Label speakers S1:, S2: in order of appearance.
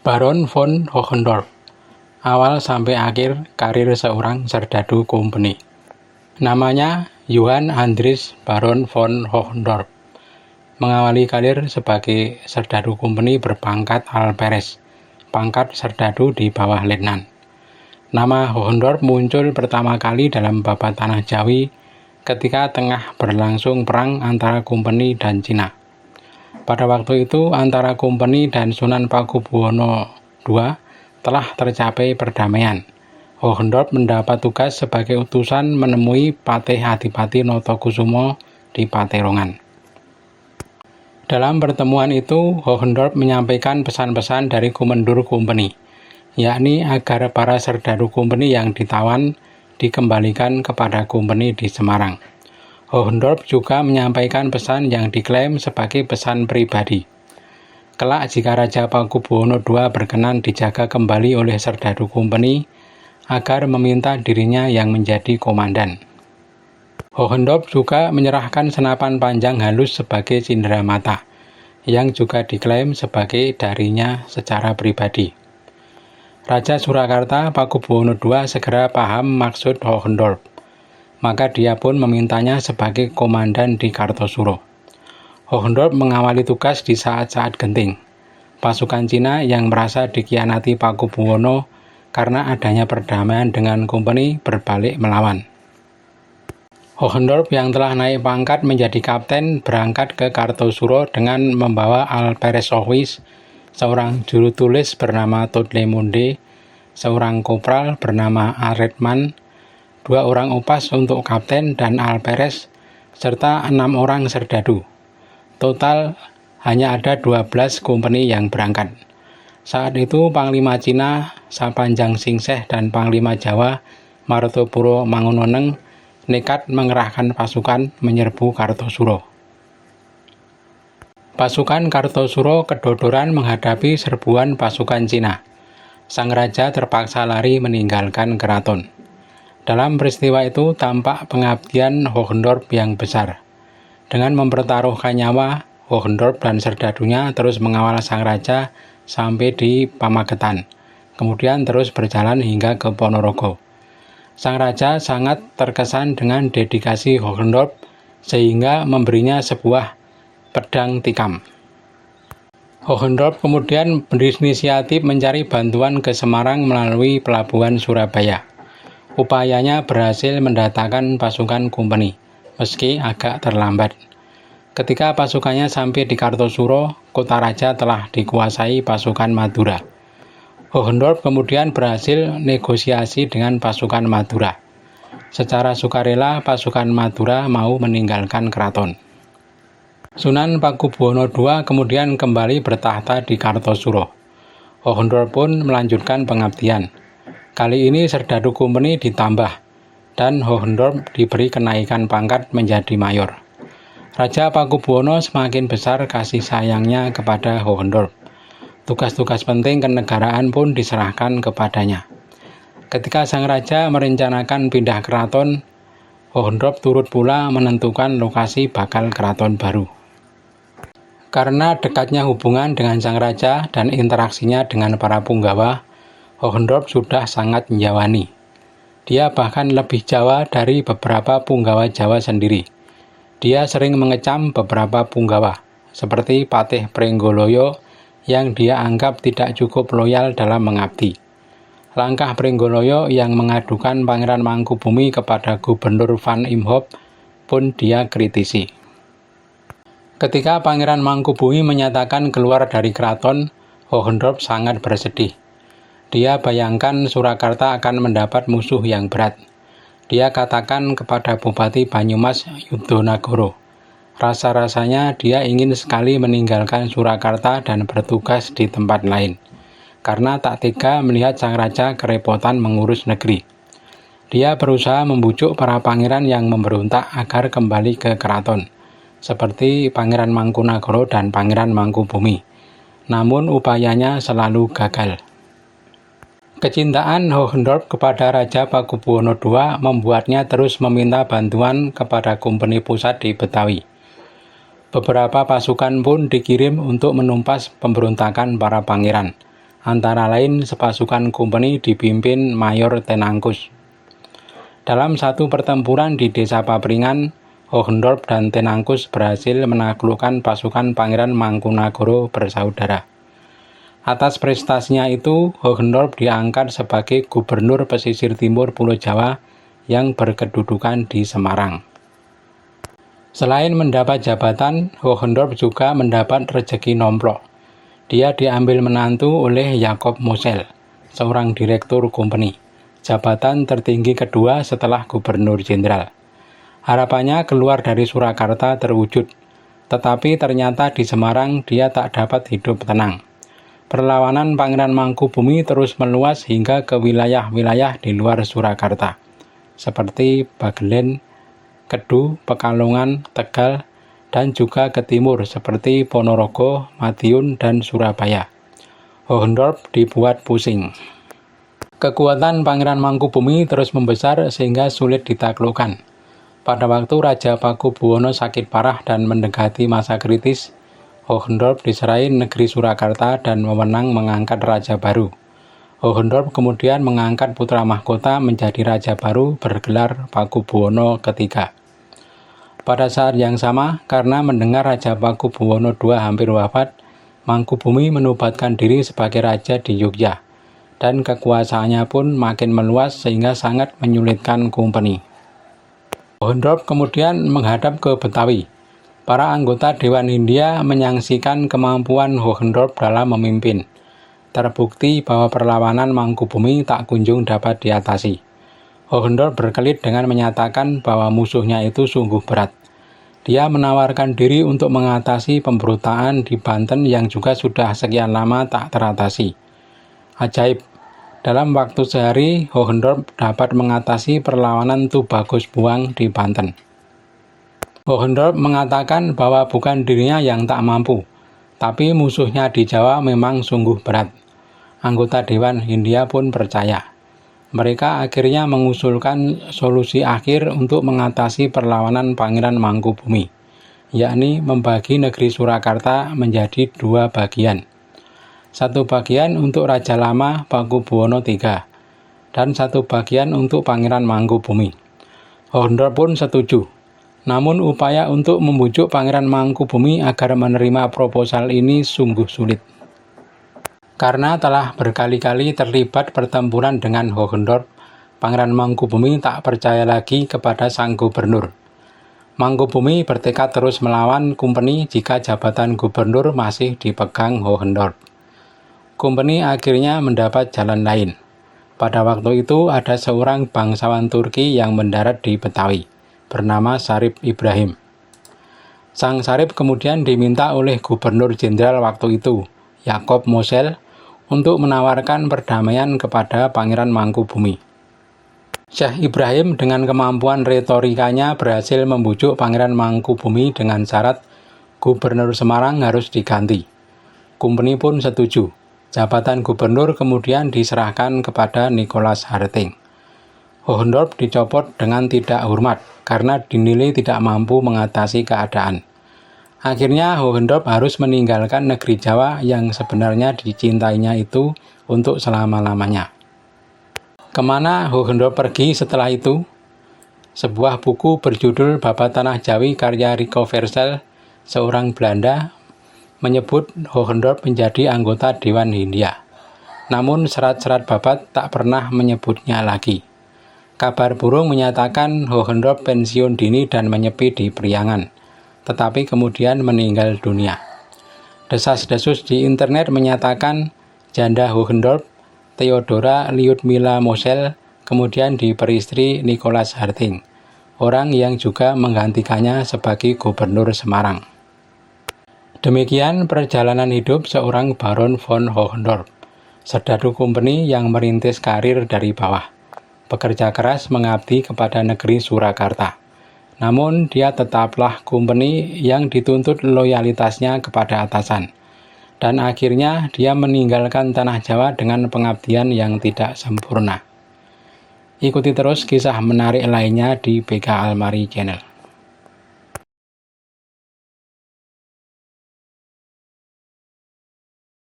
S1: Baron von Hohendorp. Awal sampai akhir karir seorang serdadu Kompeni. Namanya Johann Andries Baron von Hohendorp. Mengawali karir sebagai serdadu Kompeni berpangkat alperes, pangkat serdadu di bawah letnan. Nama Hohendorp muncul pertama kali dalam babat Tanah Jawi ketika tengah berlangsung perang antara Kompeni dan Cina. Pada waktu itu antara Kompeni dan Sunan Pakubuwono II telah tercapai perdamaian. Hohendorp mendapat tugas sebagai utusan menemui Patih Adipati Notokusumo di Paterongan. Dalam pertemuan itu, Hohendorp menyampaikan pesan-pesan dari Komendur Kompeni, yakni agar para serdadu Kompeni yang ditawan dikembalikan kepada Kompeni di Semarang. Hohendorp juga menyampaikan pesan yang diklaim sebagai pesan pribadi. Kelak jika Raja Pakubuwono II berkenan dijaga kembali oleh serdadu Kompeni agar meminta dirinya yang menjadi komandan. Hohendorp juga menyerahkan senapan panjang halus sebagai cindera mata, yang juga diklaim sebagai darinya secara pribadi. Raja Surakarta Pakubuwono II segera paham maksud Hohendorp, maka dia pun memintanya sebagai komandan di Kartosuro. Hohendorp mengawali tugas di saat-saat genting. Pasukan Cina yang merasa dikhianati Pakubuwono karena adanya perdamaian dengan Kompeni berbalik melawan. Hohendorp yang telah naik pangkat menjadi kapten berangkat ke Kartosuro dengan membawa alperes Sohwis, seorang juru tulis bernama Todlemonde, seorang kopral bernama Aretman, 2 orang upas untuk kapten dan alperes, serta 6 orang serdadu. Total hanya ada 12 kompeni yang berangkat. Saat itu Panglima Cina Sapanjang Singseh dan Panglima Jawa Martopuro Mangunoneng nekat mengerahkan pasukan menyerbu Kartosuro. Pasukan Kartosuro kedodoran menghadapi serbuan pasukan Cina. Sang raja terpaksa lari meninggalkan keraton. Dalam peristiwa itu tampak pengabdian Hohendorp yang besar. Dengan mempertaruhkan nyawa, Hohendorp dan serdadunya terus mengawal sang raja sampai di Pamagetan, kemudian terus berjalan hingga ke Ponorogo. Sang raja sangat terkesan dengan dedikasi Hohendorp sehingga memberinya sebuah pedang tikam. Hohendorp kemudian berinisiatif mencari bantuan ke Semarang melalui pelabuhan Surabaya. Upayanya berhasil mendatangkan pasukan Kompeni, meski agak terlambat. Ketika pasukannya sampai di Kartosuro, kota raja telah dikuasai pasukan Madura. Hohendorp kemudian berhasil negosiasi dengan pasukan Madura. Secara sukarela, pasukan Madura mau meninggalkan keraton. Sunan Pakubuwono II kemudian kembali bertahta di Kartosuro. Hohendorp pun melanjutkan pengabdian. Kali ini serdadu Kompeni ditambah, dan Hohendorp diberi kenaikan pangkat menjadi mayor. Raja Pakubuwono semakin besar kasih sayangnya kepada Hohendorp. Tugas-tugas penting kenegaraan pun diserahkan kepadanya. Ketika sang raja merencanakan pindah keraton, Hohendorp turut pula menentukan lokasi bakal keraton baru. Karena dekatnya hubungan dengan sang raja dan interaksinya dengan para punggawa, Hohendorp sudah sangat menjawani. Dia bahkan lebih Jawa dari beberapa punggawa Jawa sendiri. Dia sering mengecam beberapa punggawa, seperti Patih Pringgoloyo yang dia anggap tidak cukup loyal dalam mengabdi. Langkah Pringgoloyo yang mengadukan Pangeran Mangkubumi kepada Gubernur Van Imhoff pun dia kritisi. Ketika Pangeran Mangkubumi menyatakan keluar dari keraton, Hohendorp sangat bersedih. Dia bayangkan Surakarta akan mendapat musuh yang berat. Dia katakan kepada Bupati Banyumas Yudonagoro, rasa-rasanya dia ingin sekali meninggalkan Surakarta dan bertugas di tempat lain, karena tak tega melihat sang raja kerepotan mengurus negeri. Dia berusaha membujuk para pangeran yang memberontak agar kembali ke keraton, seperti Pangeran Mangkunagara dan Pangeran Mangkubumi. Namun upayanya selalu gagal. Kecintaan Hohendorp kepada Raja Pakubuwono II membuatnya terus meminta bantuan kepada Kompeni Pusat di Betawi. Beberapa pasukan pun dikirim untuk menumpas pemberontakan para pangeran, antara lain sepasukan kompeni dipimpin Mayor Tenangkus. Dalam satu pertempuran di desa Papringan, Hohendorp dan Tenangkus berhasil menaklukkan pasukan Pangeran Mangkunagara bersaudara. Atas prestasinya itu, Hohendorp diangkat sebagai Gubernur Pesisir Timur Pulau Jawa yang berkedudukan di Semarang. Selain mendapat jabatan, Hohendorp juga mendapat rezeki nomplok. Dia diambil menantu oleh Jacob Mosel, seorang direktur kompeni, jabatan tertinggi kedua setelah Gubernur Jenderal. Harapannya keluar dari Surakarta terwujud, tetapi ternyata di Semarang dia tak dapat hidup tenang. Perlawanan Pangeran Mangkubumi terus meluas hingga ke wilayah-wilayah di luar Surakarta, seperti Bagelen, Kedu, Pekalongan, Tegal, dan juga ke timur seperti Ponorogo, Madiun, dan Surabaya. Hohendorp dibuat pusing. Kekuatan Pangeran Mangkubumi terus membesar sehingga sulit ditaklukkan. Pada waktu Raja Pakubuwono sakit parah dan mendekati masa kritis, Hohendorp diserahin negeri Surakarta dan wewenang mengangkat raja baru. Hohendorp kemudian mengangkat putra mahkota menjadi raja baru bergelar Pakubuwono III. Pada saat yang sama, karena mendengar Raja Pakubuwono II hampir wafat, Mangkubumi menobatkan diri sebagai raja di Yogyakarta, dan kekuasaannya pun makin meluas sehingga sangat menyulitkan kompeni. Hohendorp kemudian menghadap ke Betawi. Para anggota Dewan Hindia menyaksikan kemampuan Hohendorp dalam memimpin. Terbukti bahwa perlawanan Mangkubumi tak kunjung dapat diatasi. Hohendorp berkelit dengan menyatakan bahwa musuhnya itu sungguh berat. Dia menawarkan diri untuk mengatasi pemberontakan di Banten yang juga sudah sekian lama tak teratasi. Ajaib, dalam waktu sehari Hohendorp dapat mengatasi perlawanan Tubagus Buang di Banten. Hohendorp mengatakan bahwa bukan dirinya yang tak mampu, tapi musuhnya di Jawa memang sungguh berat. Anggota Dewan Hindia pun percaya. Mereka akhirnya mengusulkan solusi akhir untuk mengatasi perlawanan Pangeran Mangkubumi, yakni membagi negeri Surakarta menjadi dua bagian. Satu bagian untuk Raja Lama Pakubuwono III, dan satu bagian untuk Pangeran Mangkubumi. Hohendorp pun setuju. Namun upaya untuk membujuk Pangeran Mangkubumi agar menerima proposal ini sungguh sulit. Karena telah berkali-kali terlibat pertempuran dengan Hohendorp, Pangeran Mangkubumi tak percaya lagi kepada sang gubernur. Mangkubumi bertekad terus melawan kompeni jika jabatan gubernur masih dipegang Hohendorp. Kompeni akhirnya mendapat jalan lain. Pada waktu itu ada seorang bangsawan Turki yang mendarat di Betawi, bernama Syarif Ibrahim. Sang Syarif kemudian diminta oleh Gubernur Jenderal waktu itu, Jacob Mosel, untuk menawarkan perdamaian kepada Pangeran Mangkubumi. Syekh Ibrahim dengan kemampuan retorikanya berhasil membujuk Pangeran Mangkubumi dengan syarat Gubernur Semarang harus diganti. Kompeni pun setuju. Jabatan gubernur kemudian diserahkan kepada Nicholas Harting. Hohendorp dicopot dengan tidak hormat karena dinilai tidak mampu mengatasi keadaan. Akhirnya Hohendorp harus meninggalkan negeri Jawa yang sebenarnya dicintainya itu untuk selama-lamanya. Kemana Hohendorp pergi setelah itu? Sebuah buku berjudul Babat Tanah Jawi karya Rico Verzel, seorang Belanda, menyebut Hohendorp menjadi anggota Dewan Hindia. Namun serat-serat Babat tak pernah menyebutnya lagi. Kabar burung menyatakan Hohendorp pensiun dini dan menyepi di Priangan, tetapi kemudian meninggal dunia. Desas-desus di internet menyatakan janda Hohendorp, Theodora Lyudmila Mosel, kemudian diperistri Nicholas Harting, orang yang juga menggantikannya sebagai gubernur Semarang. Demikian perjalanan hidup seorang Baron von Hohendorp, serdadu kompeni yang merintis karir dari bawah, bekerja keras mengabdi kepada negeri Surakarta. Namun dia tetaplah kompeni yang dituntut loyalitasnya kepada atasan. Dan akhirnya dia meninggalkan tanah Jawa dengan pengabdian yang tidak sempurna. Ikuti terus kisah menarik lainnya di BK Almari Channel.